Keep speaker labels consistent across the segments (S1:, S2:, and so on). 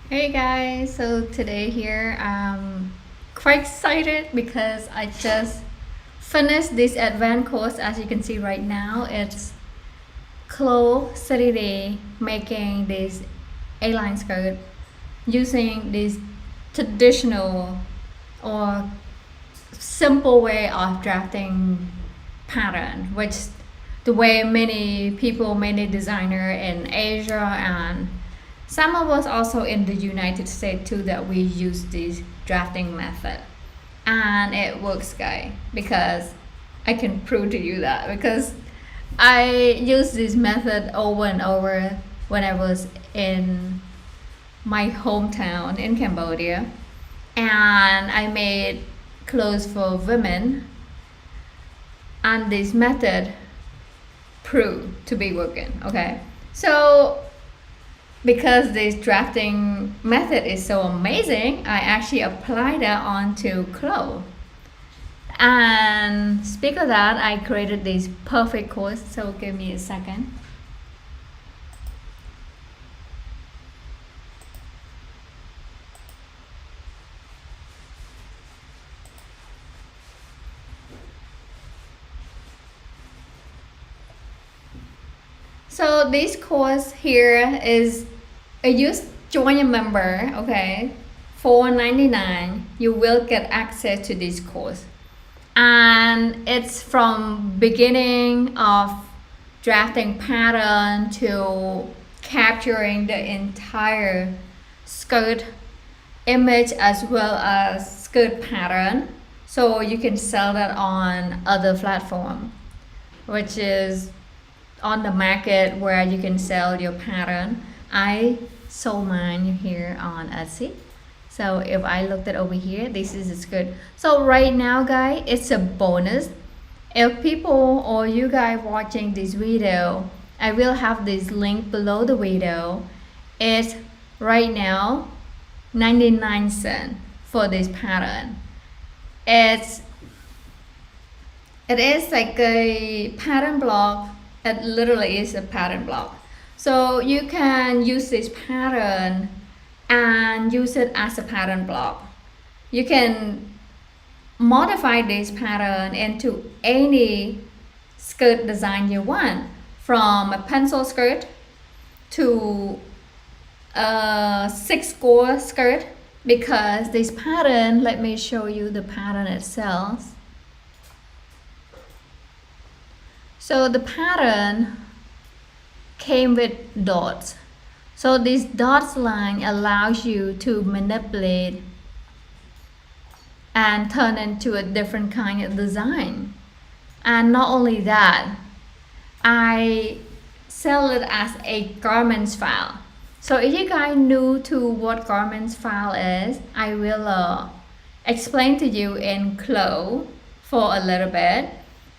S1: Hey guys, so today here I'm quite excited because I just finished this advanced course. As you can see right now, it's clothes 3D making this A-line skirt using this traditional or simple way of drafting pattern, which the way many people, many designer in Asia and some of us also in the United States too that we use this drafting method. And it works, guys, because I can prove to you that because I used this method over and over when I was in my hometown in Cambodia, and I made clothes for women, and this method proved to be working. Okay, so because this drafting method is so amazing, I actually applied that onto clothes. And speak of that, I created this perfect course. So give me a second. So this course here is you join a member, okay, for $4.99 you will get access to this course, and it's from beginning of drafting pattern to capturing the entire skirt image as well as skirt pattern, so you can sell that on other platform, which is on the market where you can sell your pattern. I sold mine here on Etsy. So if I looked at over here, this is good. So right now, guys, it's a bonus. If people or you guys watching this video, I will have this link below the video. It's right now 99 cents for this pattern. It is like a pattern block. It literally is a pattern block. So you can use this pattern and use it as a pattern block. You can modify this pattern into any skirt design you want, from a pencil skirt to a 6-score skirt, because this pattern, let me show you the pattern itself. So the pattern came with dots. So this dots line allows you to manipulate and turn into a different kind of design. And not only that, I sell it as a garments file. So if you guys new to what garments file is, I will explain to you in clothes for a little bit.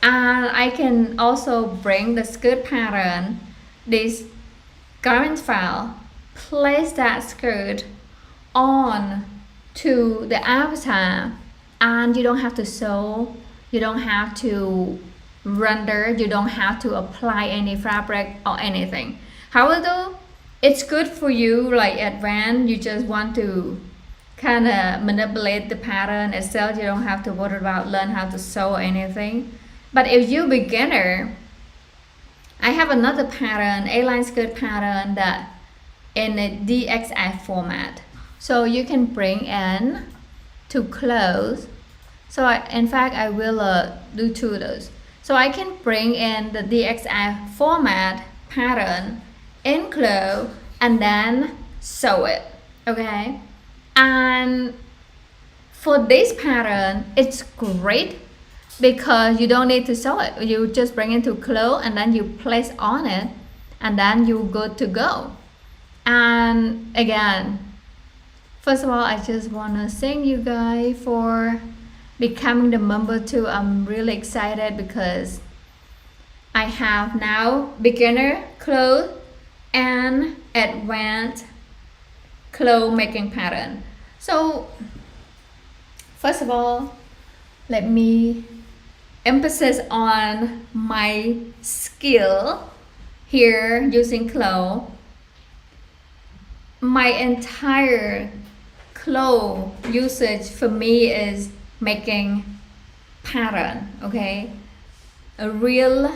S1: And I can also bring the skirt pattern, this garment file, place that skirt on to the avatar, and you don't have to sew, you don't have to render, you don't have to apply any fabric or anything. However, it's good for you like advanced, you just want to kind of manipulate the pattern itself, you don't have to worry about learn how to sew or anything. But if you're beginner, I have another pattern, A-line skirt pattern, that in a DXF format. So you can bring in to clothes. So in fact, I will do two of those. So I can bring in the DXF format pattern in clothes and then sew it, okay? And for this pattern, it's great because you don't need to sew it. You just bring it to clothes and then you place on it and then you're good to go. And again, first of all, I just want to thank you guys for becoming the member too. I'm really excited because I have now beginner clothes and advanced clothes making pattern. So first of all, let me emphasis on my skill here using clothes. my entire flow usage for me is making pattern, okay, a real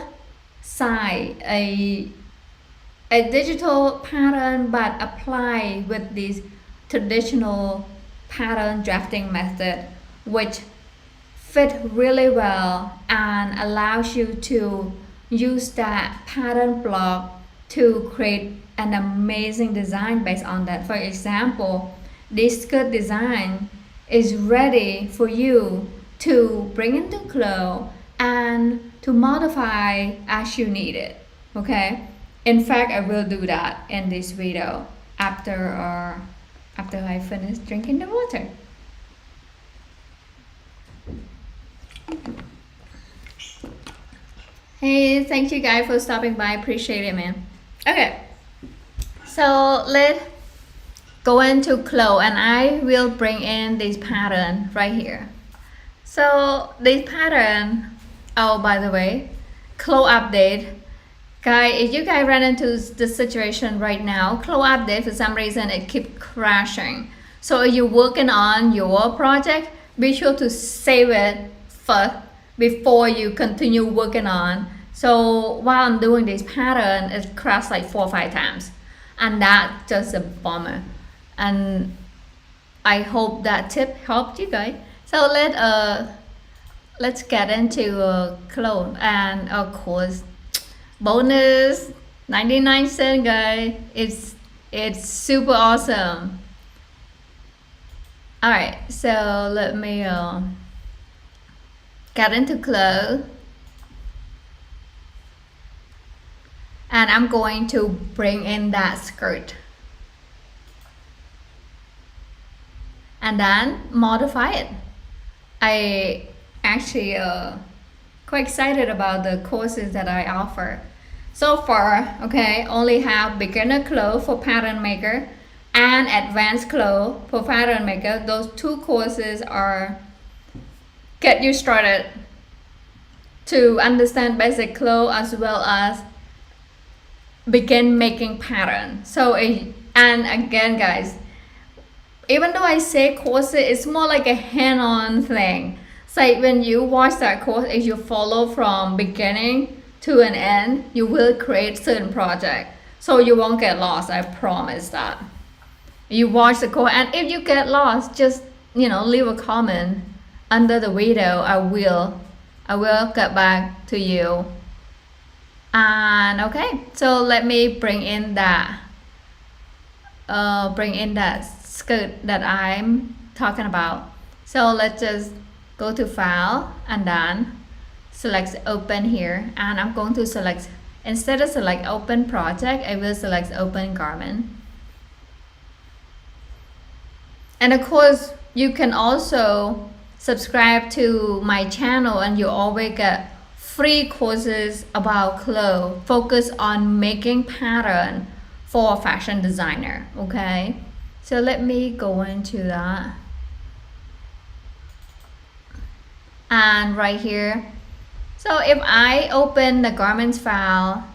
S1: side, a digital pattern but apply with this traditional pattern drafting method, which fit really well and allows you to use that pattern block to create an amazing design based on that. For example, this skirt design is ready for you to bring into flow and to modify as you need it, okay? In fact, I will do that in this video after I finish drinking the water. Hey, thank you guys for stopping by. Appreciate it, man. Okay, so let's go into flow, and I will bring in this pattern right here. So this pattern, oh, by the way, flow update. Guys, if you guys run into the situation right now, flow update for some reason it keeps crashing. So if you're working on your project, be sure to save it first before you continue working on. So while I'm doing this pattern, it crashed like 4 or 5 times, and that's just a bummer. And I hope that tip helped you guys. So let's get into flow, and of course, bonus 99 cents, guys. It's super awesome. All right, so let me get into flow, and I'm going to bring in that skirt and then modify it. I actually quite excited about the courses that I offer so far. Okay, only have beginner flow for pattern maker and advanced flow for pattern maker. Those 2 courses are get you started to understand basic flow as well as begin making pattern. So and again, guys, even though I say courses, it's more like a hand-on thing. It's like when you watch that course, if you follow from beginning to an end, you will create certain project. So you won't get lost, I promise that. You watch the course, and if you get lost, just leave a comment under the video. I will get back to you. And okay, so let me bring in that skirt that I'm talking about. So let's just go to file and then select open here, and I'm going to select, instead of select open project, I will select open garment. And of course, you can also subscribe to my channel and you always get free courses about clothes, focus on making pattern for a fashion designer. Okay, so let me go into that, and right here, so if I open the garments file,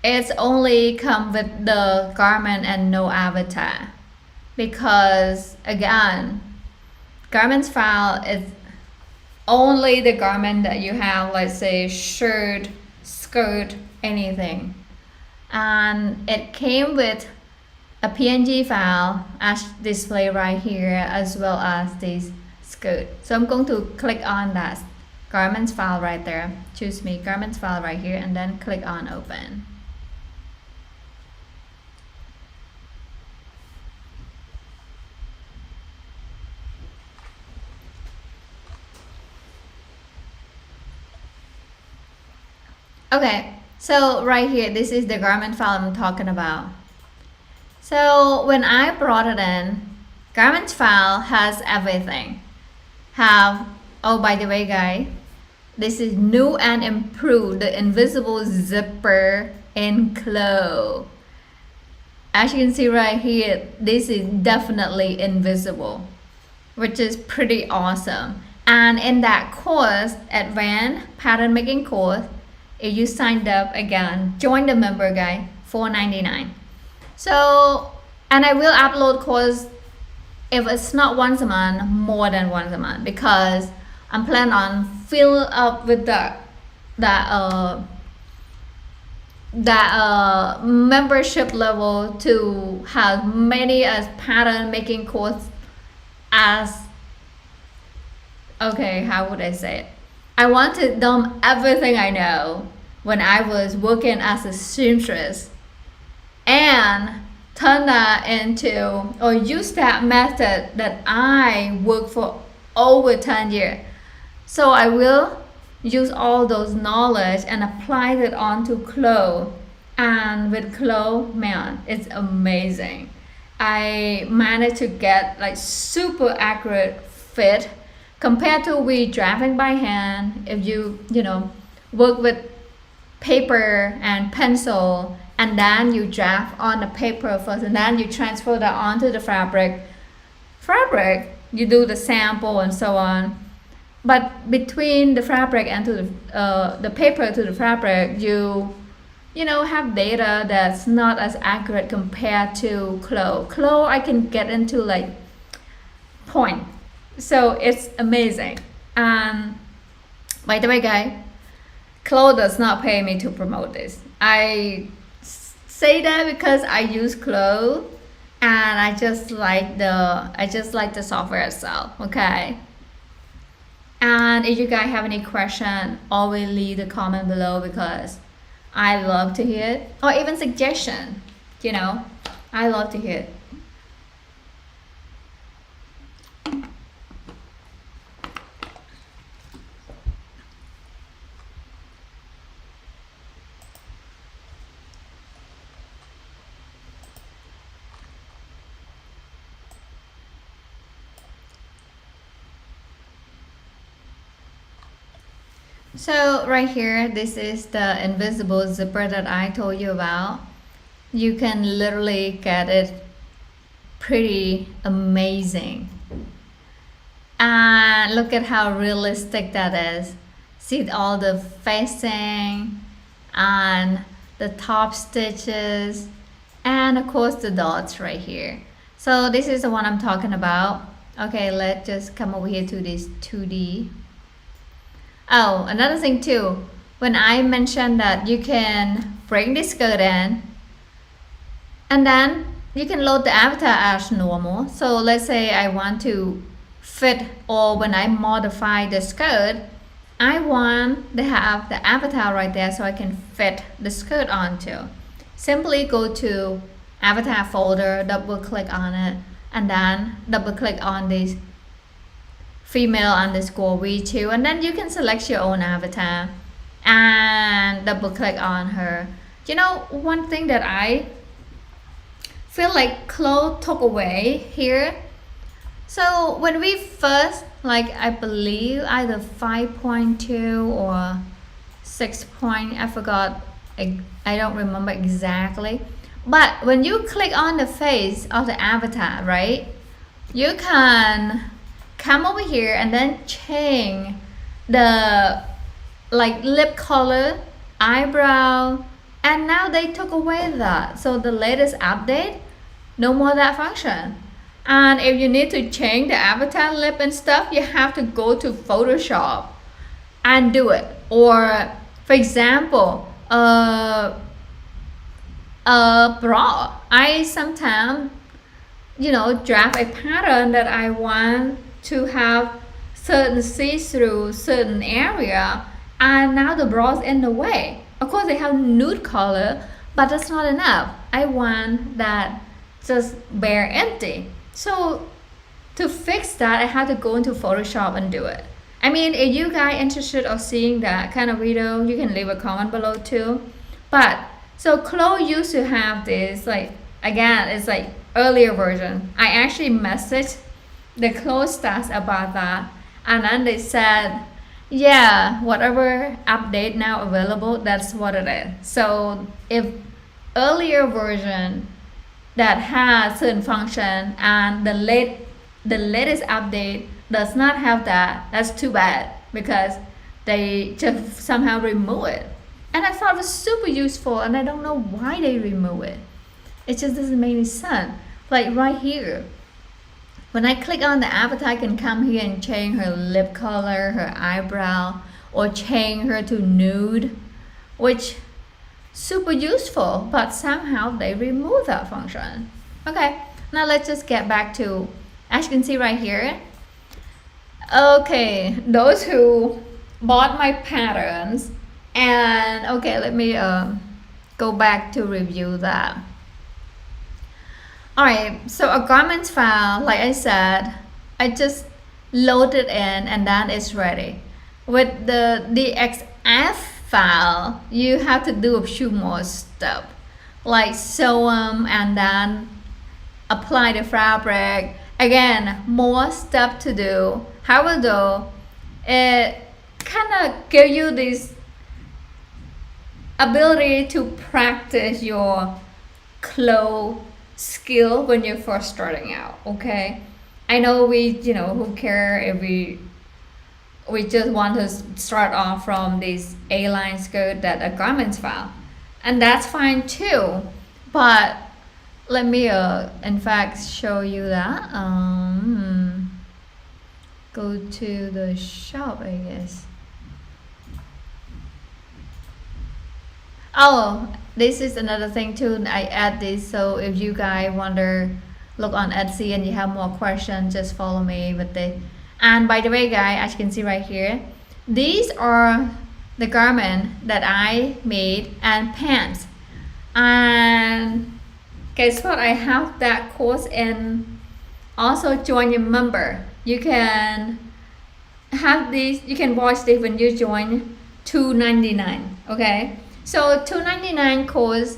S1: it's only come with the garment and no avatar, because again, garments file is only the garment that you have, let's say shirt, skirt, anything, and it came with a PNG file as displayed right here, as well as this skirt. So I'm going to click on that garments file right there, choose me garments file right here, and then click on open. Okay, so right here, this is the garment file I'm talking about. So when I brought it in, garments file has everything. Oh, by the way, guys, this is new and improved, the invisible zipper in Clo. As you can see right here, this is definitely invisible, which is pretty awesome. And in that course, advanced pattern making course, if you signed up, again, join the member guide, $4.99. So And I will upload course if it's not once a month, more than once a month, because I'm planning on fill up with that membership level to have many as pattern making course as, okay, how would I say it? I want to dump everything I know when I was working as a seamstress and turn that into, or use that method that I worked for over 10 years. So I will use all those knowledge and apply it onto clothes. And with clothes, man, it's amazing. I managed to get like super accurate fit compared to we drafting by hand. If you work with paper and pencil, and then you draft on the paper first, and then you transfer that onto the fabric, you do the sample and so on. But between the fabric and to the paper to the fabric, you have data that's not as accurate compared to clothes. Clothes I can get into like point. So it's amazing. And by the way, guys, clothes does not pay me to promote this. I say that because I use clothes and I just like the software itself. Okay. And if you guys have any question, always leave the comment below, because I love to hear it, or even suggestion. I love to hear it. So right here, this is the invisible zipper that I told you about. You can literally get it pretty amazing. And look at how realistic that is. See all the facing and the top stitches, and of course the dots right here. So this is the one I'm talking about. Okay, let's just come over here to this 2D. Oh, another thing too, when I mentioned that you can bring this skirt in, and then you can load the avatar as normal. So let's say I want to fit, or when I modify the skirt, I want to have the avatar right there so I can fit the skirt onto. Simply go to avatar folder, double click on it, and then double click on this female underscore v2, and then you can select your own avatar and double click on her. One thing that I feel like clothes took away here. So when we first, like, I believe either 5.2 or 6 point, I forgot, I don't remember exactly, but when you click on the face of the avatar, right, you can come over here and then change the lip color, eyebrow, and now they took away that. So the latest update, no more that function. And if you need to change the avatar lip and stuff, you have to go to Photoshop and do it. Or for example, a bra, I sometimes draft a pattern that I want to have certain see-through certain area, and now the bra is in the way. Of course they have nude color, but that's not enough. I want that just bare empty. So to fix that, I had to go into Photoshop and do it. I mean, if you guys interested of seeing that kind of video, you can leave a comment below too. But so Chloe used to have this, again, it's earlier version. I actually messaged the clothes staff about that, and then they said, yeah, whatever update now available, that's what it is. So if earlier version that has certain function and the latest update does not have that, that's too bad, because they just somehow remove it. And I thought it was super useful, and I don't know why they remove it. It just doesn't make any sense. like right here. When I click on the avatar, I can come here and change her lip color, her eyebrow, or change her to nude, which super useful, but somehow they remove that function. Okay, now let's just get back to, as you can see right here. Okay, those who bought my patterns, and okay, let me go back to review that. Alright, so a garments file, like I said, I just load it in and then it's ready. With the DXF file, you have to do a few more steps, like sew them and then apply the fabric. Again, more stuff to do. However though, it kind of gives you this ability to practice your clothes skill when you're first starting out. Okay, I know who care if we just want to start off from this A-line skirt that a garments file, and that's fine too, but let me in fact show you that. Go to the shop, I guess. Oh, this is another thing too. I add this, so if you guys wonder, look on Etsy and you have more questions, just follow me with it. And by the way, guys, as you can see right here, these are the garment that I made and pants. And guess what? I have that course, and also join your member. You can have these. You can watch this when you join $2.99. Okay. So $2.99 course,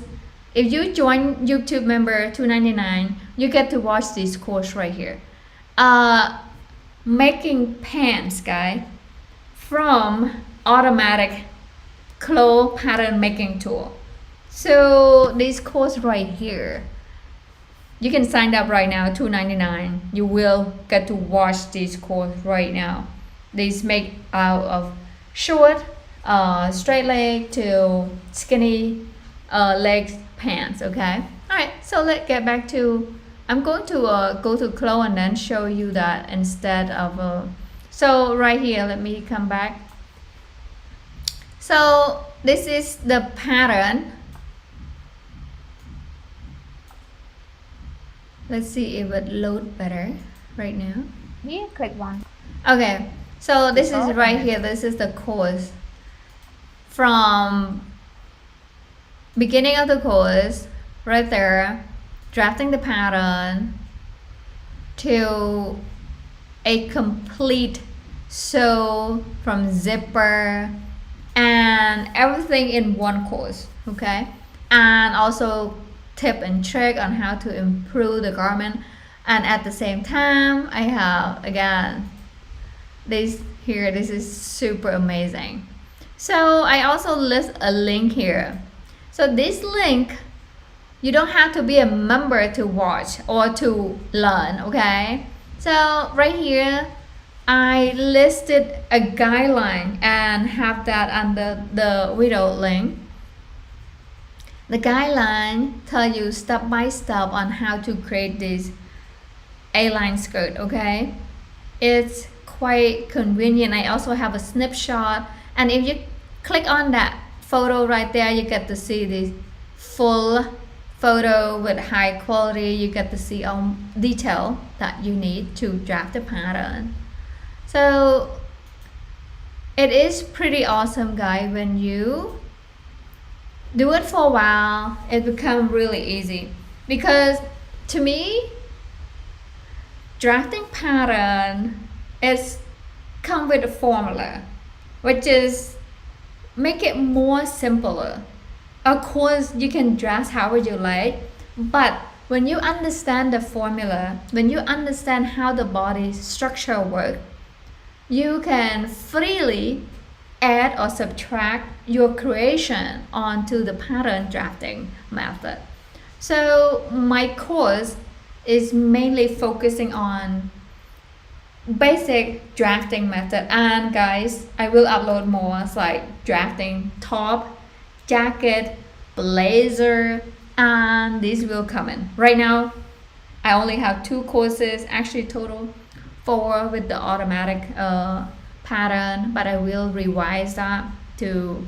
S1: if you join YouTube member $2.99, you get to watch this course right here. Making pants, guys, from automatic clothes pattern making tool. So this course right here, you can sign up right now, $2.99. You will get to watch this course right now. This make out of short, straight leg to skinny legs pants. Okay, all right, so let's get back to, I'm going to go to clothes and then show you that instead of so right here, let me come back. So this is the pattern. Let's see if it load better right now.
S2: Yeah, click one.
S1: Okay, so this is right here. This is the course. From beginning of the course, right there, drafting the pattern, to a complete sew from zipper and everything in one course. Okay, and also tip and trick on how to improve the garment. And at the same time, I have again this here. This is super amazing. So I also list a link here. So this link, you don't have to be a member to watch or to learn, okay? So right here, I listed a guideline and have that under the video link. The guideline tell you step by step on how to create this A-line skirt, okay? It's quite convenient. I also have a snapshot, and if you click on that photo right there, you get to see the full photo with high quality. You get to see all detail that you need to draft the pattern. So it is pretty awesome, guys. When you do it for a while, it becomes really easy, because to me, drafting pattern is come with a formula, which is make it more simpler. Of course, you can draft however you like, but when you understand the formula, when you understand how the body structure works, you can freely add or subtract your creation onto the pattern drafting method. So my course is mainly focusing on basic drafting method, and guys, I will upload more like drafting top, jacket, blazer, and these will come in. Right now I only have 2 courses, actually total 4 with the automatic pattern, but I will revise that to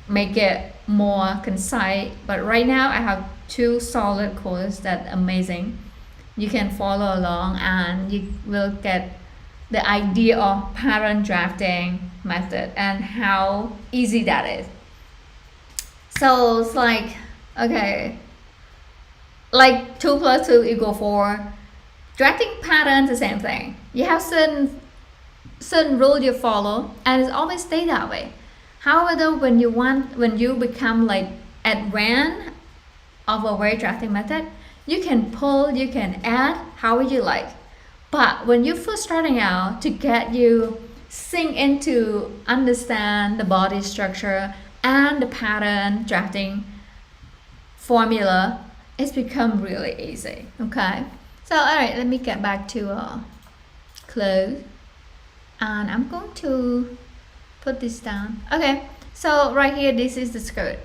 S1: make it more concise. But right now I have 2 solid courses that amazing. You can follow along and you will get the idea of pattern drafting method and how easy that is. So it's like, okay, like 2 plus 2 equal 4. Drafting patterns, the same thing. You have certain rule you follow, and it's always stay that way. However, when you become like advanced of a way drafting method, you can pull, you can add however you like. But when you're first starting out, to get you sink into understand the body structure and the pattern drafting formula, it's become really easy. Okay, so all right, let me get back to close, and I'm going to put this down. Okay, so right here, this is the skirt,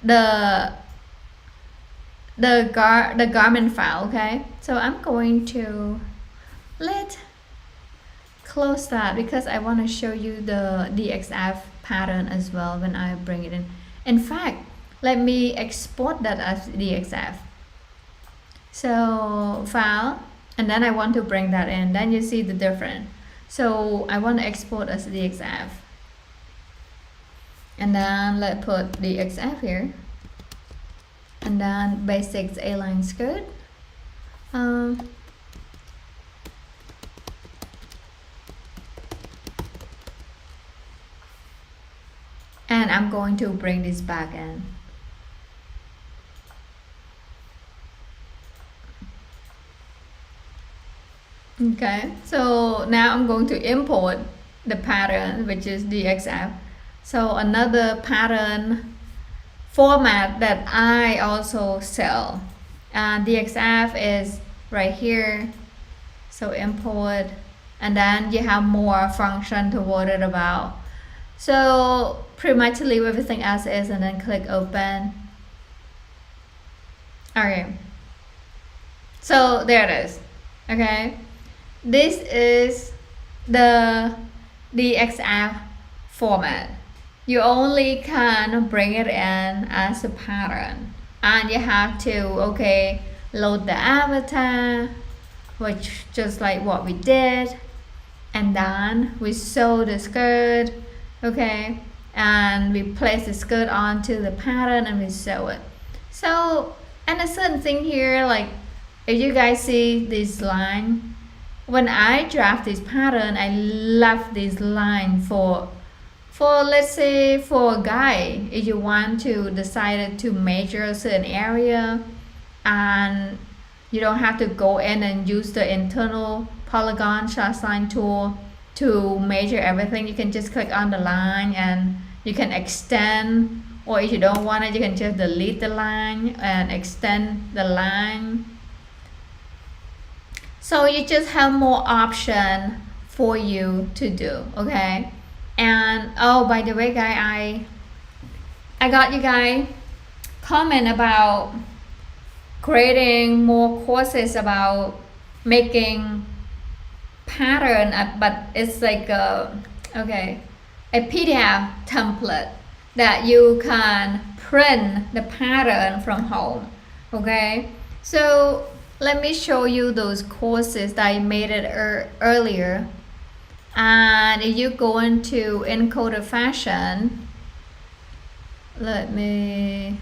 S1: the garment file. Okay, so I'm going to close that because I want to show you the DXF pattern as well when I bring it in. In fact, let me export that as DXF. So file, and then I want to bring that in, then you see the difference. So I want to export as DXF, and then let's put DXF here, and then basics A-line skirt. And I'm going to bring this back in. Okay, so now I'm going to import the pattern, which is DXF. So another pattern format that I also sell, and DXF is right here. So import, and then you have more function to worry about. So pretty much leave everything as is and then click open. Okay, so there it is. Okay, this is the DXF format. You only can bring it in as a pattern, and you have to load the avatar, which just like what we did, and then we sew the skirt, and we place the skirt onto the pattern and we sew it. So, and a certain thing here, like if you guys see this line, when I draft this pattern, I left this line for let's say for a guy, if you want to decide to measure a certain area, and you don't have to go in and use the internal polygon shot line tool to measure everything. You can just click on the line and you can extend, or if you don't want it, you can just delete the line and extend the line. So you just have more option for you to do. Okay, and oh, by the way guy, I got you guys comment about creating more courses about making pattern, but it's like a PDF template that you can print the pattern from home. Okay, so let me show you those courses that I made it earlier. And if you go into Encoder Fashion, let me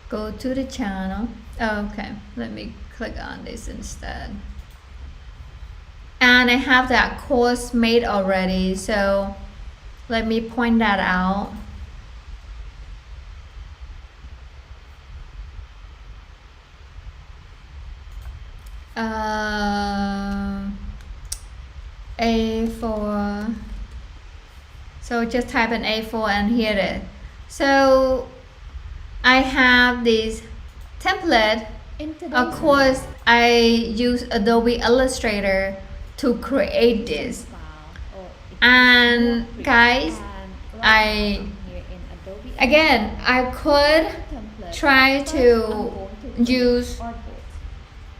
S1: go to the channel. Okay, let me click on this instead. And I have that course made already, so let me point that out. A4, so just type in A4 and here it is. So I have this template. Of course I use Adobe Illustrator to create this, and guys, I could try to use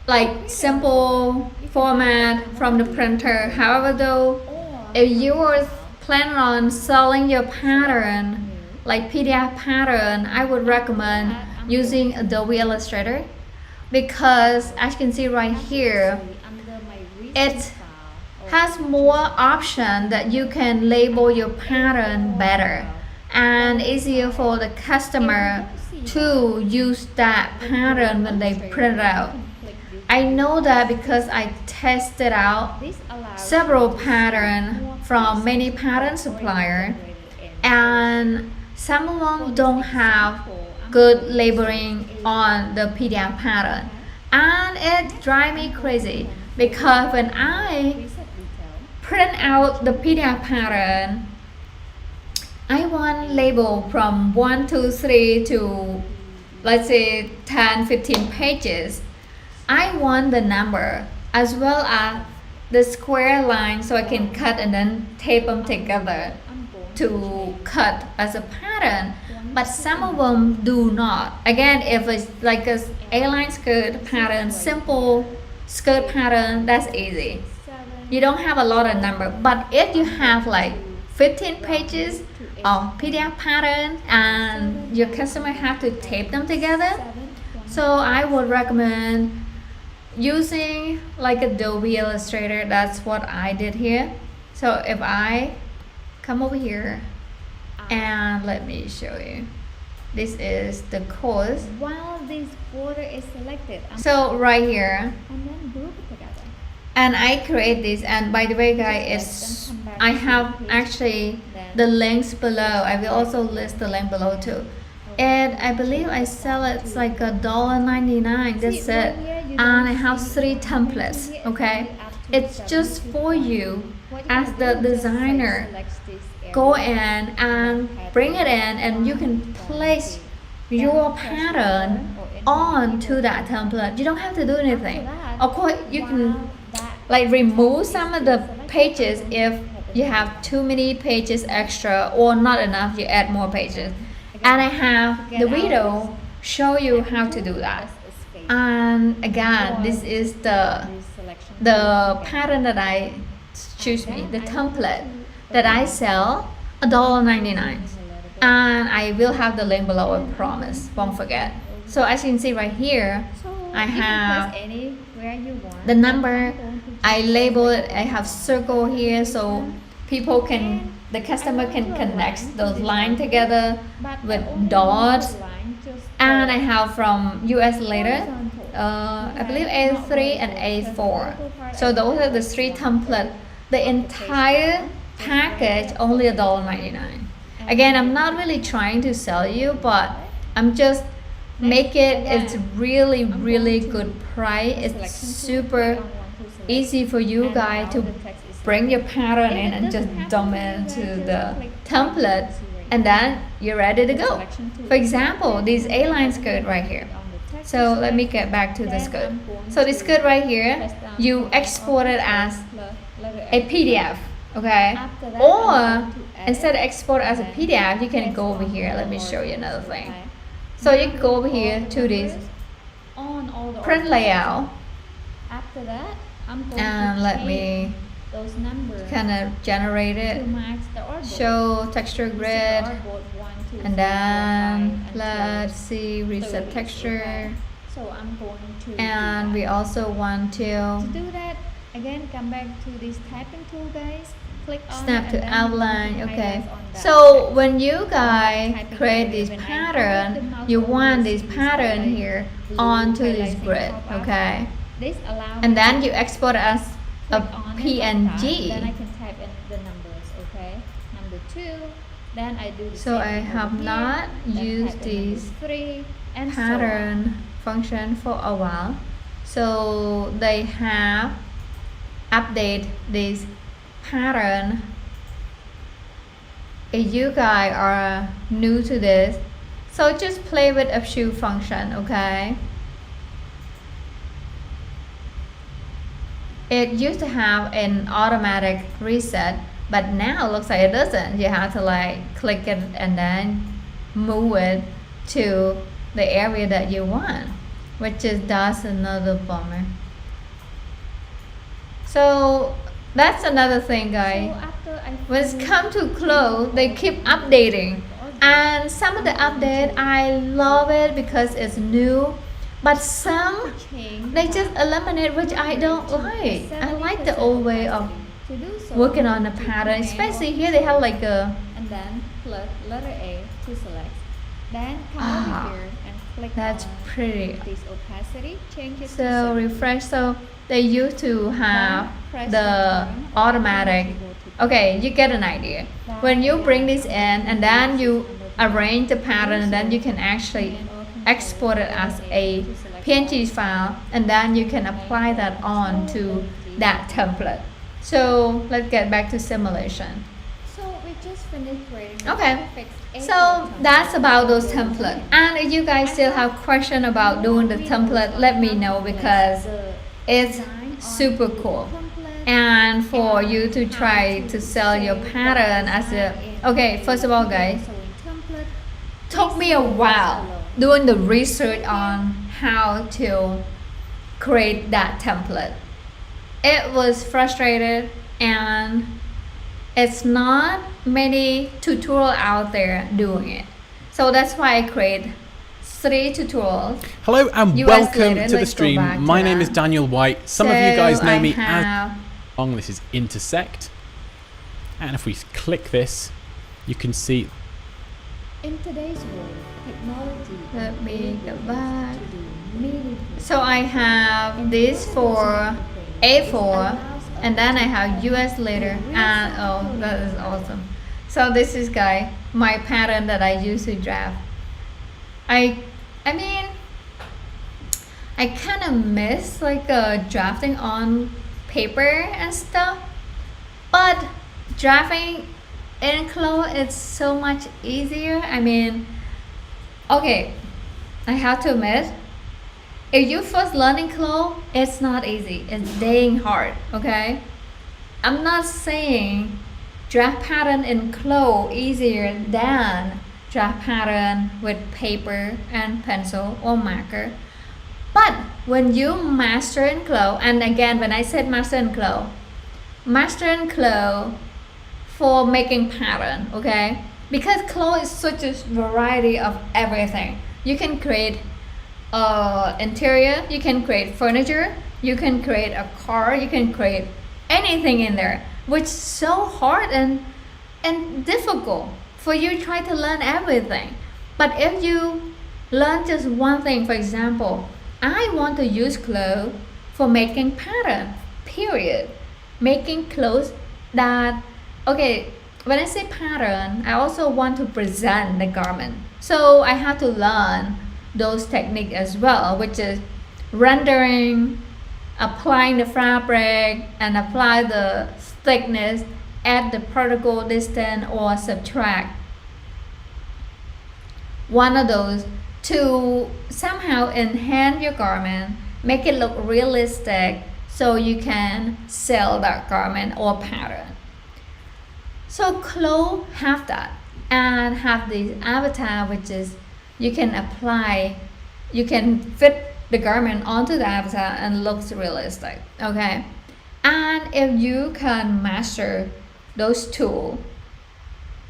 S1: like simple format from the printer. However though, if you are planning on selling your pattern like PDF pattern, I would recommend using Adobe Illustrator, because as you can see right here, it has more option that you can label your pattern better and easier for the customer to use that pattern when they print it out. I know that because I tested out several patterns from many pattern suppliers, and some of them don't have good labeling on the PDF pattern, and it drives me crazy because when I print out the PDF pattern, I want label from 1 to 3 to let's say 10-15 pages. I want the number as well as the square line so I can cut and then tape them together to cut as a pattern, but some of them do not. Again, if it's like a A-line skirt pattern, simple skirt pattern, that's easy. You don't have a lot of number, but if you have like 15 pages of PDF pattern and your customer have to tape them together, so I would recommend using like Adobe Illustrator. That's what I did here. So if I come over here and let me show you, this is the course.
S2: While this border is selected,
S1: So right here,
S2: and then group it together.
S1: and I create this, and by the way guys, I have actually the links below. I will also list the link below too, and I believe I sell it like $1.99. That's it, and I have 3 templates. Okay, it's just for you as the designer. Go in and bring it in, and you can place your pattern onto that template. You don't have to do anything. Of course, you can like remove some of the pages if you have too many pages extra or not enough, you add more pages. And I have the video show you how to do that. And again, this is the pattern that I choose me, the template that I sell $1.99, and I will have the link below, I promise, won't forget. So as you can see right here, I have the number, I label it, I have circle here so people can, the customer can connect those lines together with dots, and I have from US later, I believe A3 and A4. So those are the 3 templates. The entire package only $1.99. Again, I'm not really trying to sell you, but I'm just make it, it's really good price. It's super easy for you guys to bring your pattern in and just dump it into the template, and then you're ready to go. For example, this A-line skirt right here. So let me get back to the skirt. So this skirt right here, you export it as a PDF, okay? Or instead of export as a PDF, you can go over here. Let me show you another thing. So you can go over here to this print layout, and let me kind of generate it, show texture grid, and then let's see, reset texture.
S2: So I'm going to
S1: and we also want to
S2: do that. Again, come back to this typing tool, guys. Click on
S1: snap
S2: it
S1: to
S2: and then
S1: outline. Okay,
S2: highlight on that
S1: so
S2: text.
S1: when you guys
S2: Typing
S1: create
S2: tool,
S1: this
S2: when I
S1: pattern,
S2: hold the mouse
S1: you
S2: over
S1: want
S2: this
S1: this pattern
S2: highlight,
S1: here
S2: blue
S1: onto this
S2: highlighting
S1: grid,
S2: pop-up.
S1: okay?
S2: This allows
S1: And
S2: me
S1: then
S2: to
S1: you export as a
S2: click on it like that. Then I
S1: PNG.
S2: can type in the numbers, okay? Number 2. Then I do the
S1: So
S2: same
S1: I
S2: thing
S1: have
S2: over here.
S1: not
S2: Then
S1: used
S2: type in number
S1: this
S2: 3 and
S1: pattern function for a while, so they have update this pattern. If you guys are new to this, so just play with a shoe function, okay? It used to have an automatic reset, but now it looks like it doesn't. You have to like click it and then move it to the area that you want. which is that's another bummer. So that's another thing, guys.
S2: So after I
S1: When it's
S2: finish
S1: come to clothes, they keep updating, and some of the update I love it because it's new, but some
S2: change
S1: they just eliminate, which I don't like. I like the old way of
S2: to do so,
S1: working on the pattern, especially here they have like a
S2: and then plus letter A to select. Then come over here and click
S1: that's
S2: on
S1: pretty.
S2: this opacity, change it to
S1: So
S2: 70.
S1: refresh. So they used to have
S2: Press
S1: the
S2: button,
S1: automatic.
S2: and go to
S1: Okay, you get an idea. When you bring this in and then you arrange the pattern, and then you can actually export it as a PNG file, and then you can apply that on to that template. So let's get back to simulation.
S2: So we just finished creating
S1: Okay.
S2: fixed
S1: So
S2: A4
S1: that's about those templates. And if you guys still have question about doing the template, let me know because
S2: the
S1: it's
S2: design on
S1: super
S2: the
S1: cool.
S2: template.
S1: And for you to try to sell your pattern as a okay, first of all, guys,
S2: So in template,
S1: took me a while doing the research on how to create that template. It was frustrated, and it's not many tutorial out there doing it. So that's why I create 3 tutorials.
S3: Hello and
S1: US
S3: welcome
S1: later,
S3: to the
S1: let's go
S3: stream.
S1: back to
S3: My name is
S1: that.
S3: Daniel White. Some of
S1: So
S3: you guys know
S1: I
S3: me as
S1: have
S3: long. This is Intersect. And if we click this, you can see
S2: in today's world, technology
S1: Let me go
S2: enables
S1: back.
S2: us to do many things.
S1: So I have this for A4, and then I have US later, and oh, that is awesome. So this is guy my pattern that I use to draft. I mean, I kind of miss like drafting on paper and stuff, but drafting in clothes is so much easier. I mean, okay, I have to admit, if you first learning clothes, it's not easy. It's dang hard. Okay, I'm not saying draft pattern in clothes easier than draft pattern with paper and pencil or marker. But when you master in clothes, and again, when I said master in clothes for making pattern, okay? Because clothes is such a variety of everything. You can create interior, you can create furniture, you can create a car, you can create anything in there, which is so hard and difficult for you to try to learn everything. But if you learn just one thing, for example, I want to use clothes for making pattern, period. Making clothes that, okay, when I say pattern, I also want to present the garment. So I have to learn those techniques as well, which is rendering, applying the fabric, and apply the thickness, add the particle distance, or subtract one of those to somehow enhance your garment, make it look realistic so you can sell that garment or pattern. So clothes have that, and have this avatar, which is you can apply, you can fit the garment onto the avatar and looks realistic. Okay, and if you can master those tools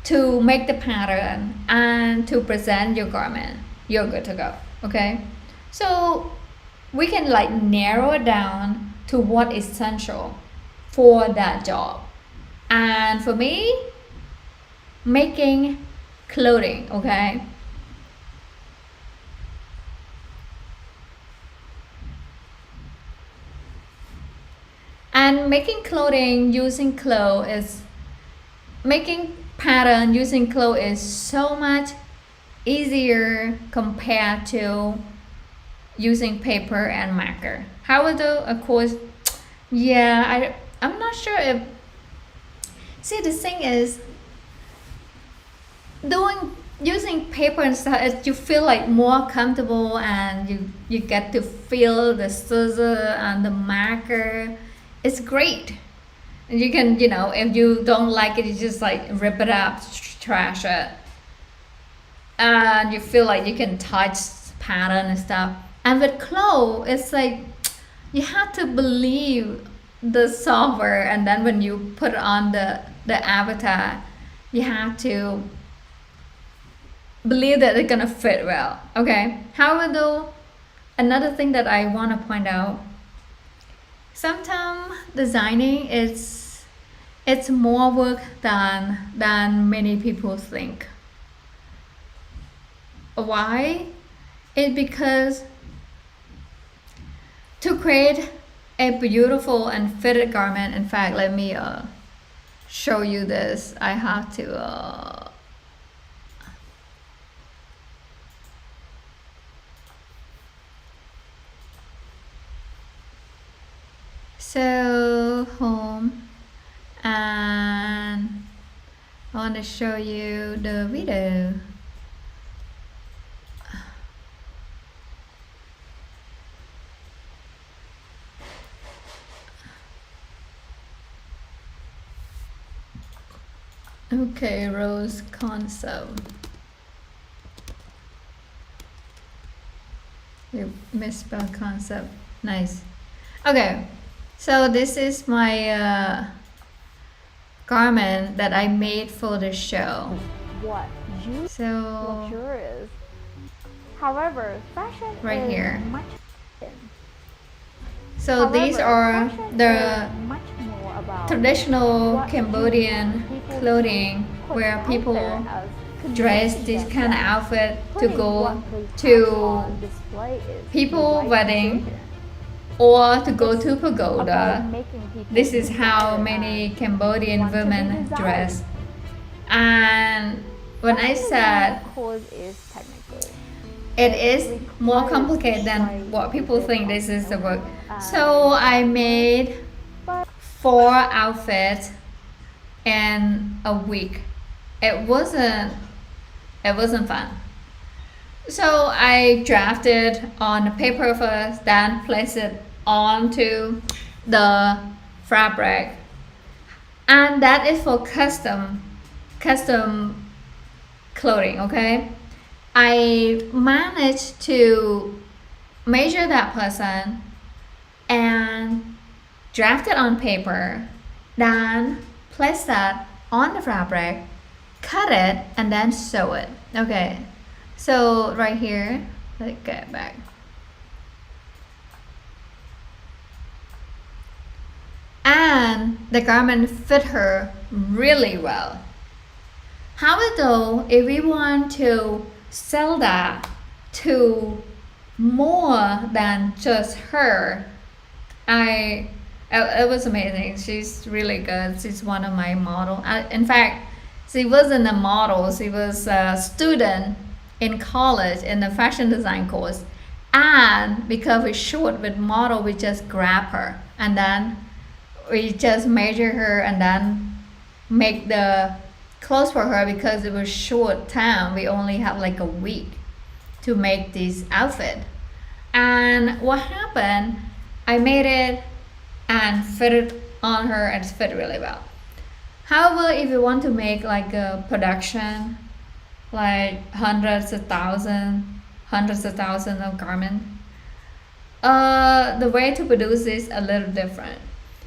S1: to make the pattern and to present your garment, you're good to go. Okay, so we can like narrow it down to what is essential for that job. And for me, making clothing, okay, and making clothing using clothes is making pattern using clothes is so much easier compared to using paper and marker. However, of course, yeah, I'm not sure if, see, the thing is using paper and stuff is you feel like more comfortable, and you get to feel the scissor and the marker. It's great. And you can, if you don't like it, you just like rip it up, trash it, and you feel like you can touch pattern and stuff. And with clothes, it's like you have to believe the software, and then when you put on the avatar, you have to believe that it's gonna fit well. Okay. However, though, another thing that I want to point out, sometimes designing it's more work than many people think. Why? It's because to create a beautiful and fitted garment, in fact, let me show you this. I have to so home, and I want to show you the video. Okay, rose concept. You misspelled concept. Nice. Okay, so this is my garment that I made for the show.
S2: What you
S1: So
S2: luxurious. However, fashion
S1: right
S2: is
S1: here.
S2: much.
S1: So these are the
S2: much more about
S1: traditional
S2: what
S1: Cambodian
S2: people
S1: clothing
S2: put
S1: where
S2: out
S1: people
S2: there as
S1: dress
S2: community
S1: this kind of
S2: themselves.
S1: outfit to
S2: Putting
S1: go
S2: what they have
S1: to
S2: on display is
S1: people
S2: the right
S1: wedding
S2: decision.
S1: or to go to
S2: About
S1: pagoda.
S2: making people
S1: This is how
S2: desire
S1: many
S2: and
S1: Cambodian
S2: want to be
S1: women
S2: desired.
S1: dress. And when I
S2: Fashion
S1: said
S2: design, of course, is technical.
S1: it is more complicated than what people think this is the work. So I made 4 outfits in a week. It wasn't fun. So I drafted on the paper first, then placed it onto the fabric. And that is for custom clothing, okay? I managed to measure that person and draft it on paper, then place that on the fabric, cut it, and then sew it. Okay, so right here, let's get back. And the garment fit her really well. However, though, if we want to sell that to more than just her, it was amazing. She's really good. She's one of my model. In fact, she wasn't a model. She was a student in college in the fashion design course. And because we're short with model, we just grab her and then we just measure her and then make the clothes for her. Because it was short time, we only have like a week to make this outfit. And what happened, I made it and fit it on her and it fit really well. However, if you want to make like a production, like hundreds of thousands of garments, the way to produce is a little different.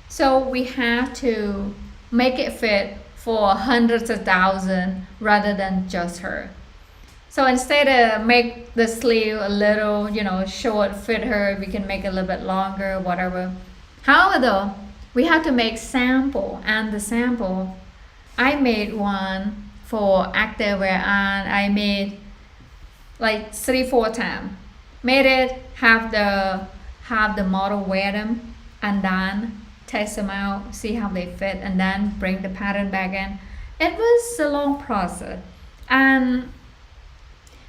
S1: So we have to make it fit for hundreds of thousands rather than just her. So instead of make the sleeve a little, short, fit her, we can make it a little bit longer, whatever. However, though, we have to make sample, and the sample, I made one for activewear, and I made like 3-4 times. Made it, have the model wear them, and then test them out, see how they fit, and then bring the pattern back in. It was a long process, and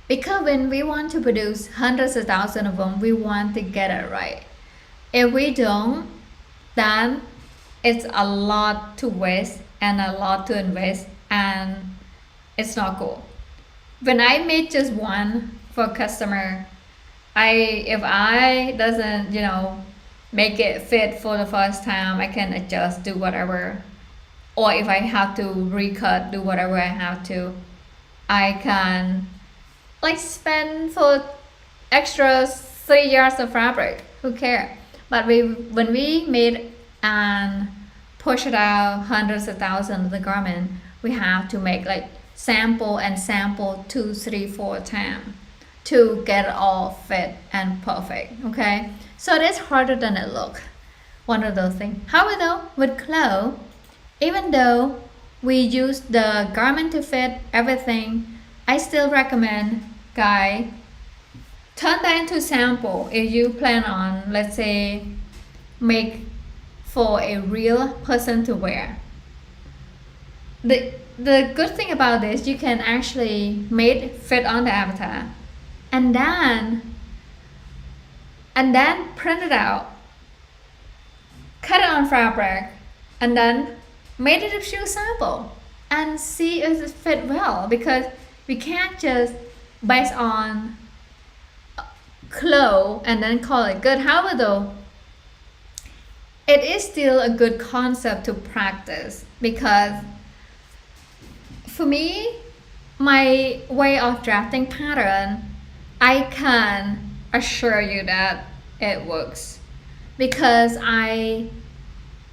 S1: because when we want to produce hundreds of thousands of them, we want to get it right. If we don't, then it's a lot to waste and a lot to invest, and it's not cool. When I made just one for customer, if I doesn't make it fit for the first time, I can adjust, do whatever, or if I have to recut, do whatever I have to. I can spend for extra 3 yards of fabric, who cares? But when we made and push it out hundreds of thousands of the garment, we have to make like sample and sample 2, 3, 4 times to get it all fit and perfect. Okay, so it is harder than it looks. One of those things. However, though, with clothes, even though we use the garment to fit everything, I still recommend guys turn that into sample if you plan on, let's say, make for a real person to wear. The good thing about this, you can actually make fit on the avatar and then print it out, cut it on fabric, and then made it a shoe sample and see if it fit well, because we can't just based on clothes and then call it good. However, though, it is still a good concept to practice, because for me, my way of drafting pattern, I can assure you that it works because I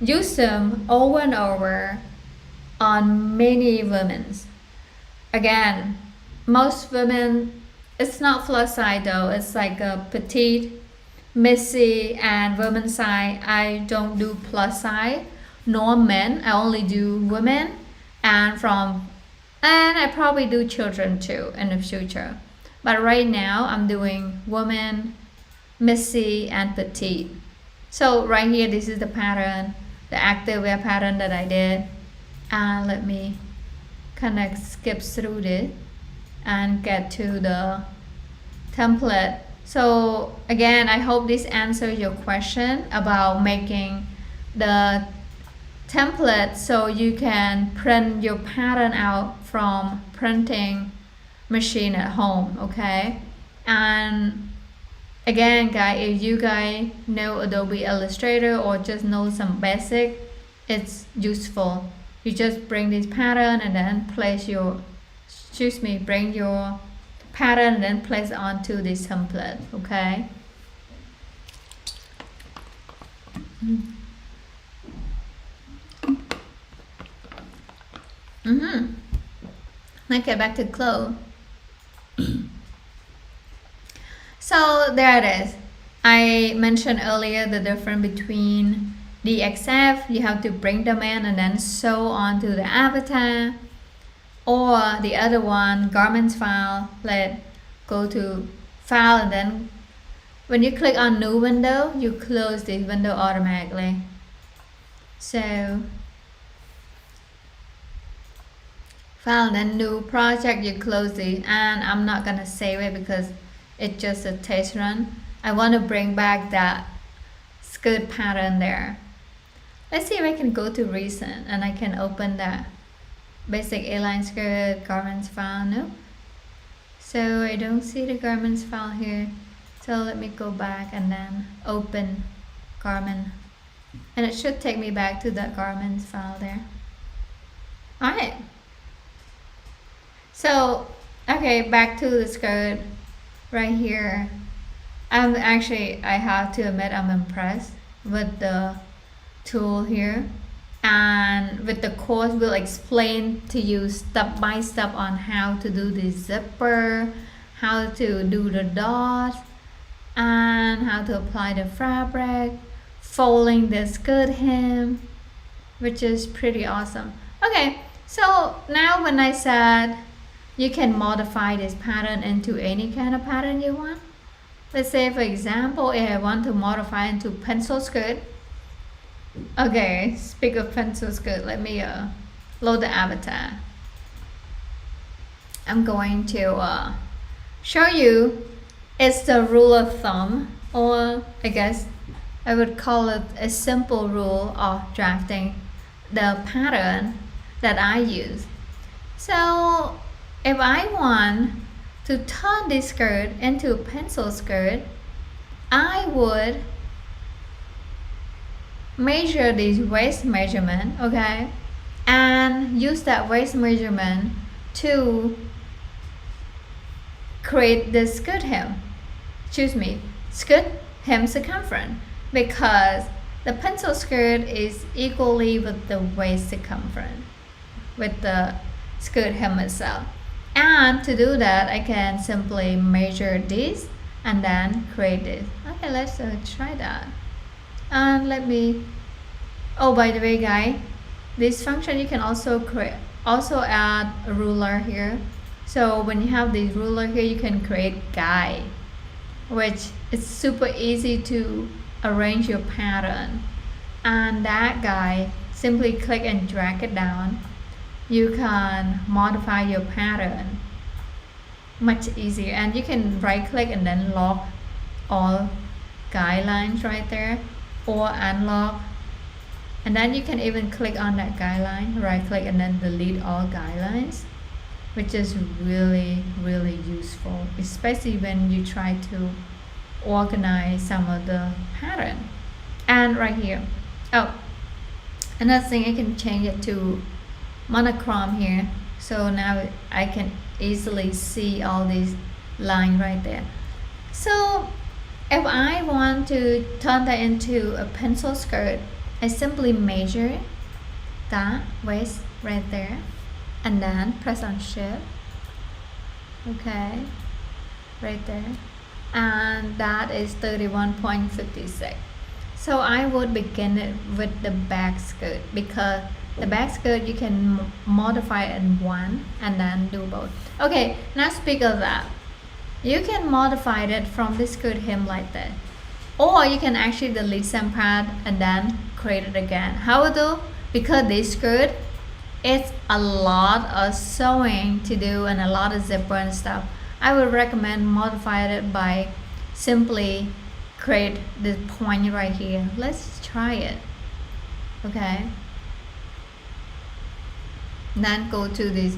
S1: use them over and over on many women. Again, most women, it's not plus size though, it's like a petite, messy, and women size. I don't do plus size nor men, I only do women, and I probably do children too in the future. But right now I'm doing women, messy, and petite. So right here, this is the pattern, the activewear pattern that I did. And let me skip through this and get to the template. So again, I hope this answers your question about making the template so you can print your pattern out from printing machine at home. Okay, and again guys, if you guys know Adobe Illustrator or just know some basic, it's useful. You just bring this pattern and then bring your pattern and then place it onto this template. Okay. Let's get back to clothes. So there it is. I mentioned earlier the difference between the XF, you have to bring them in and then sew onto the avatar, or the other one, garments file. Let go to file, and then when you click on new window, you close this window automatically. So file and then new project, you close it, and I'm not gonna save it because it's just a test run. I want to bring back that skirt pattern there. Let's see if I can go to recent and I can open that basic A-line skirt garments file. No, so I don't see the garments file here. So let me go back and then open garment, and it should take me back to that garments file there. Alright, so okay, back to the skirt right here. I have to admit I'm impressed with the tool here, and with the course we'll explain to you step by step on how to do the zipper, how to do the dots, and how to apply the fabric, folding the skirt hem, which is pretty awesome. Okay, so now when I said you can modify this pattern into any kind of pattern you want. Let's say for example, if I want to modify into pencil skirt. Okay, speak of pencil skirt, let me load the avatar. I'm going to show you, it's the rule of thumb, or I guess I would call it a simple rule of drafting the pattern that I use. So if I want to turn this skirt into a pencil skirt, I would measure this waist measurement, okay, and use that waist measurement to create the skirt hem. skirt hem circumference, because the pencil skirt is equally with the waist circumference with the skirt hem itself. And to do that, I can simply measure this and then create this. Okay, let's try that. And let me, oh, by the way guys, this function you can also add a ruler here. So when you have this ruler here, you can create guide, which is super easy to arrange your pattern. And that guide, simply click and drag it down. You can modify your pattern much easier, and you can right click and then lock all guidelines right there, or unlock, and then you can even click on that guideline, right click and then delete all guidelines, which is really useful, especially when you try to organize some of the pattern. And right here, oh, another thing, I can change it to monochrome here, so now I can easily see all these lines right there. So if I want to turn that into a pencil skirt, I simply measure that waist right there and then press on shift, okay, right there, and that is 31.56. So I would begin it with the back skirt, because the back skirt you can modify in one and then do both. Okay, now speak of that, you can modify it from the skirt hem like that, or you can actually delete some part and then create it again. However, because this skirt, it's a lot of sewing to do and a lot of zipper and stuff, I would recommend modify it by simply create this point right here. Let's try it. Okay, then go to this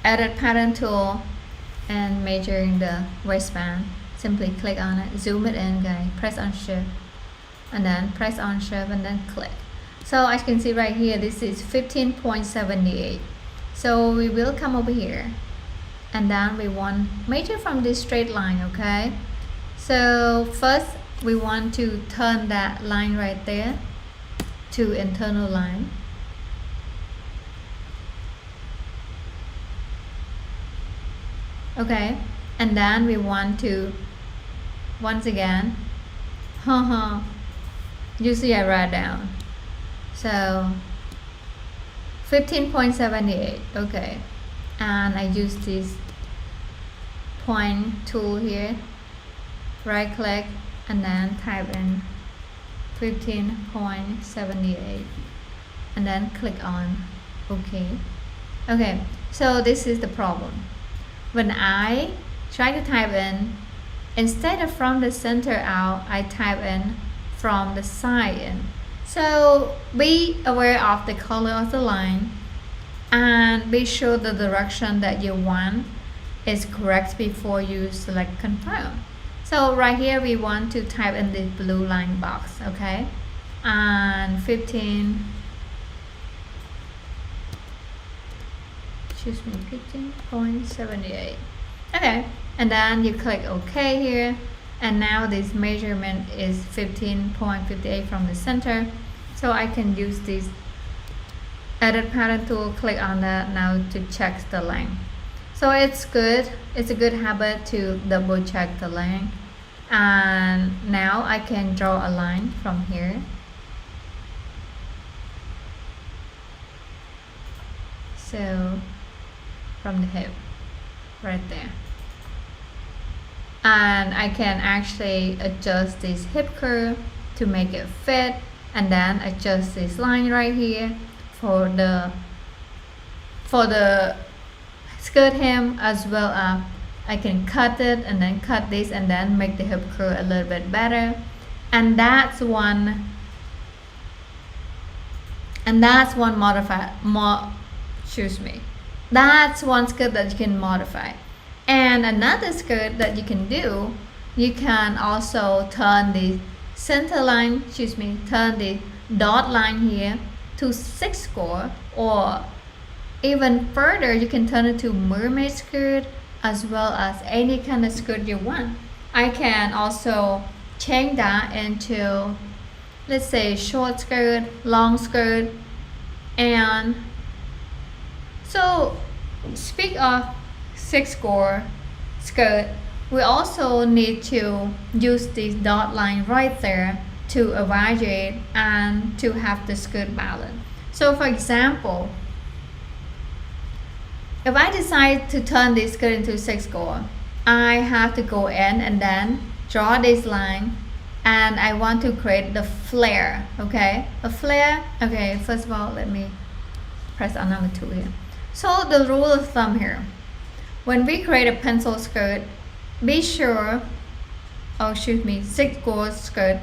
S1: edit pattern tool and measuring the waistband. Simply click on it, zoom it in guys, press on shift and then press on shift and then click. So as you can see right here, this is 15.78. so we will come over here and then we want measure from this straight line. Okay, so first we want to turn that line right there to internal line. Okay, and then we want to once again usually I write down, so 15.78. okay, and I use this point tool here, right click and then type in 15.78 and then click on OK. Okay, so this is the problem. When I try to type in, instead of from the center out, I type in from the side in. So be aware of the color of the line and be sure the direction that you want is correct before you select confirm. So right here we want to type in the blue line box, okay, and 15.78. okay, and then you click OK here, and now this measurement is 15.58 from the center. So I can use this edit pattern tool, click on that now to check the length. So it's good, it's a good habit to double check the length. And now I can draw a line from here. So from the hip right there, and I can actually adjust this hip curve to make it fit, and then adjust this line right here for the skirt hem, as well as I can cut it and then cut this and then make the hip curve a little bit better. And that's one that's one skirt that you can modify. And another skirt that you can do, you can also turn the center line, turn the dot line here to 6 score, or even further you can turn it to mermaid skirt, as well as any kind of skirt you want. I can also change that into, let's say, short skirt, long skirt. And so speak of 6-score skirt, we also need to use this dot line right there to evaluate and to have the skirt balance. So for example, if I decide to turn this skirt into 6-score, I have to go in and then draw this line, and I want to create the flare. Okay, a flare. Okay, first of all, let me press on number 2 here. So the rule of thumb here, when we create a pencil skirt, be sure, 6-score skirt,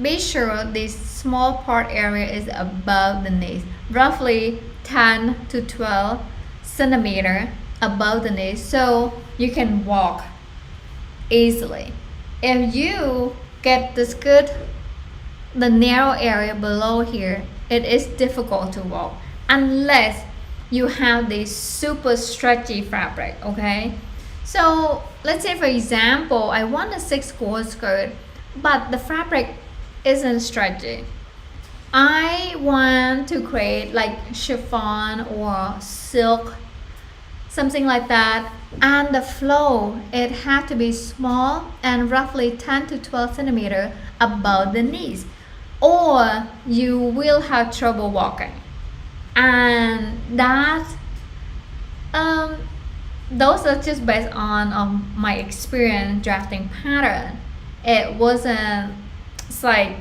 S1: be sure this small part area is above the knees, roughly 10 to 12 centimeter above the knees, so you can walk easily. If you get the skirt, the narrow area below here, it is difficult to walk unless you have this super stretchy fabric. Okay, so let's say for example, I want a 6-score skirt, but the fabric isn't stretchy. I want to create like chiffon or silk, something like that, and the flow, it had to be small and roughly 10 to 12 centimeter above the knees, or you will have trouble walking. And that those are just based on my experience drafting pattern. It wasn't, it's like,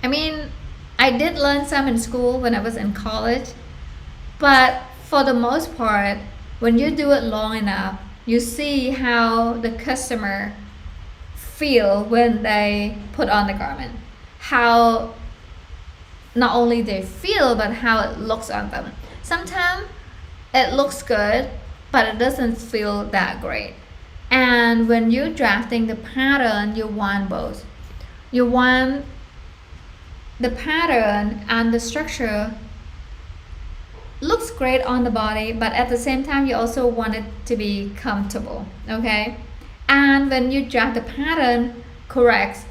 S1: I mean, I did learn some in school when I was in college, but for the most part, when you do it long enough, you see how the customer feel when they put on the garment, how not only they feel but how it looks on them. Sometimes it looks good, but it doesn't feel that great. And when you're drafting the pattern, you want both. You want the pattern and the structure looks great on the body, but at the same time you also want it to be comfortable. Okay, and when you draft the pattern correct,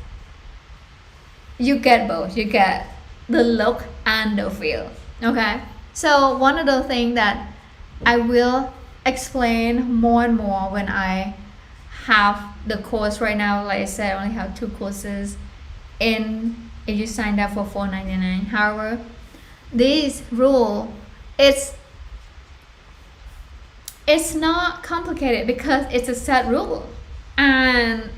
S1: you get both. You get the look and the feel. Okay, so one of the things that I will explain more and more when I have the course. Right now, like I said, I only have 2 courses in, if you signed up for $4.99. However, this rule, it's not complicated because it's a set rule. And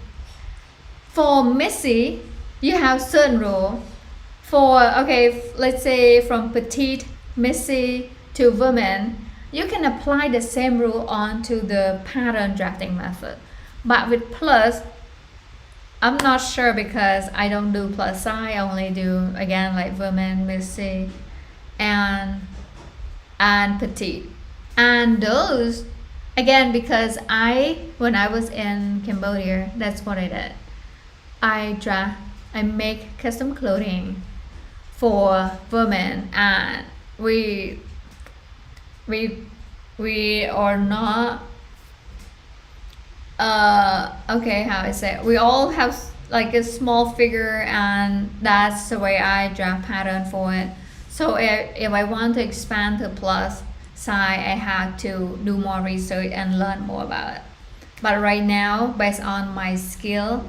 S1: for Missy, you have certain rule. For, okay, let's say from petite Missy to women, you can apply the same rule onto the pattern drafting method. But with plus, I'm not sure because I don't do plus size. I only do, again, like women, Missy, and petite. And those, again, because when I was in Cambodia, that's what I did. I make custom clothing for women, and we are not okay, how I say it? We all have like a small figure, and that's the way I draft pattern for it. So if I want to expand to plus size, I have to do more research and learn more about it. But right now, based on my skill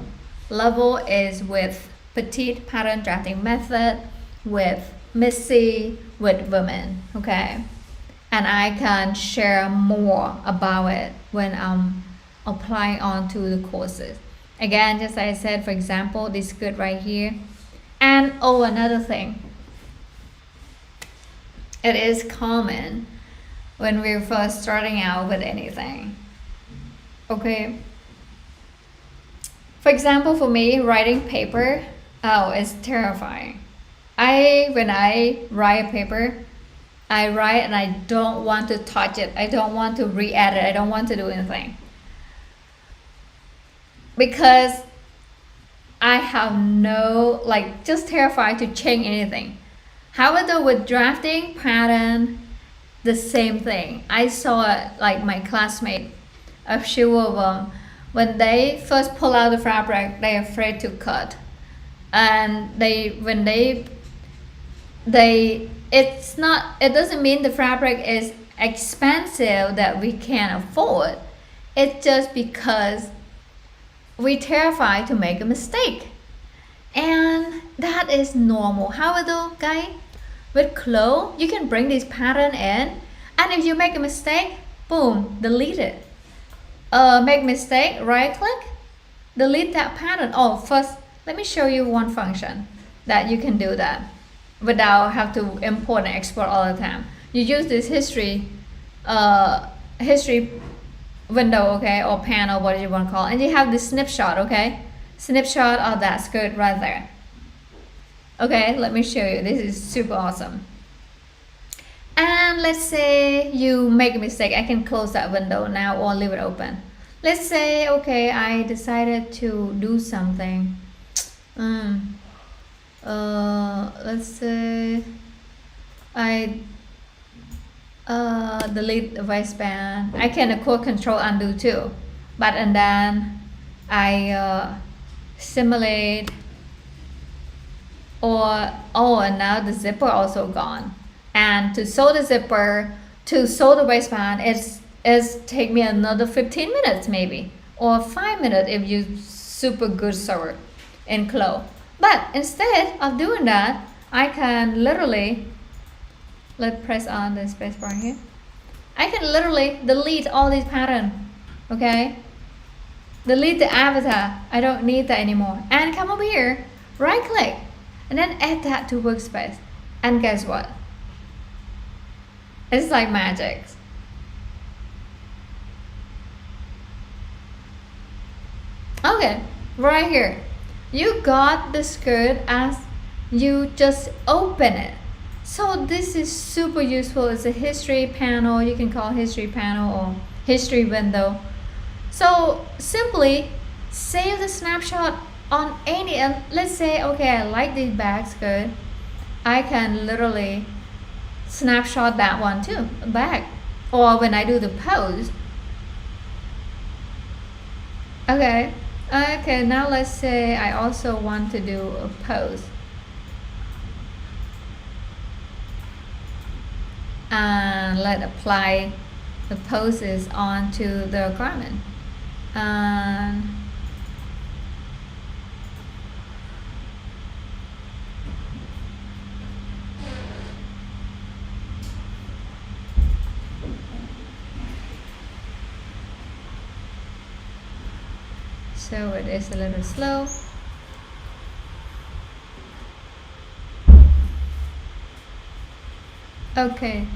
S1: level, is with petite pattern drafting method, with Missy, with women. Okay, and I can share more about it when I'm applying onto the courses. Again, just like I said, for example, this skirt right here. And another thing, it is common when we're first starting out with anything. Okay, for example, for me, writing paper, it's terrifying. When I write a paper, I write and I don't want to touch it. I don't want to re-edit. I don't want to do anything, because I have just terrified to change anything. However, with drafting pattern, the same thing. I saw it, like my classmate, a few of them when they first pull out the fabric, they're afraid to cut, and it doesn't mean the fabric is expensive that we can't afford. It's just because we're terrified to make a mistake, and that is normal. However, guys, with clothes you can bring this pattern in, and if you make a mistake, boom, delete it. Make mistake, right click, delete that pattern. Oh, first let me show you one function that you can do that without have to import and export all the time. You use this history window, okay, or panel, what you want to call it, and you have this snapshot, okay, snapshot of that skirt right there. Okay, let me show you. This is super awesome. And let's say you make a mistake. I can close that window now or leave it open. Let's say, okay, I decided to do something. Let's say I delete the waistband. I can of course control undo too, but and then I simulate, and now the zipper also gone. And to sew the zipper, to sew the waistband, it's take me another 15 minutes maybe, or 5 minutes if you super good sewer in clothes. But instead of doing that, I can literally, let's press on the space bar here. I can literally delete all these patterns, okay? Delete the avatar, I don't need that anymore. And come over here, right click, and then add that to workspace. And guess what? It's like magic. Okay, right here. You got the skirt as you just open it. So this is super useful. It's a history panel. You can call history panel or history window. So simply save the snapshot on any, let's say, okay, I like this bag skirt. I can literally snapshot that one too, back, or when I do the pose. Okay, now let's say I also want to do a pose, and let's apply the poses onto the garment. And so it is a little slow. Okay,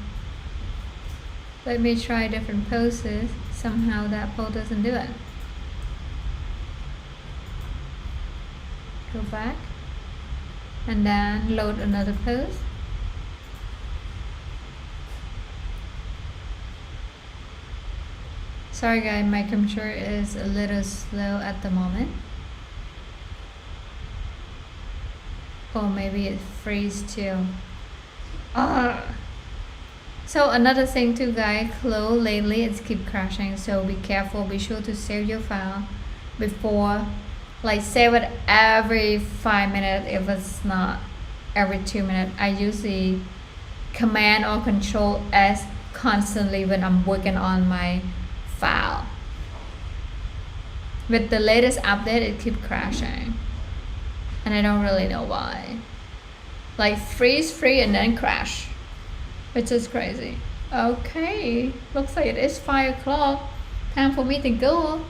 S1: let me try different poses. Somehow that pose doesn't do it. Go back and then load another pose. Sorry guys, my computer is a little slow at the moment. Or maybe it freezes too. So another thing too guys, clothes lately it's keep crashing, so be careful. Be sure to save your file before, like save it every 5 minutes if it's not every 2 minutes. I use the Command or Control S constantly when I'm working on my file. With the latest update it keeps crashing and I don't really know why. Like freeze free and then crash, which is crazy. Okay, looks like it is 5 o'clock. Time for me to go.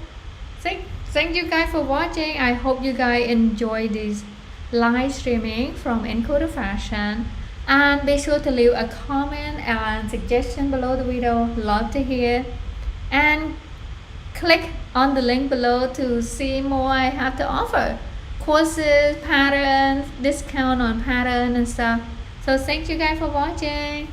S1: Thank you guys for watching. I hope you guys enjoy this live streaming from Encoder Fashion. And be sure to leave a comment and suggestion below the video. Love to hear. And click on the link below to see more I have to offer. Courses, patterns, discount on pattern and stuff. So thank you guys for watching.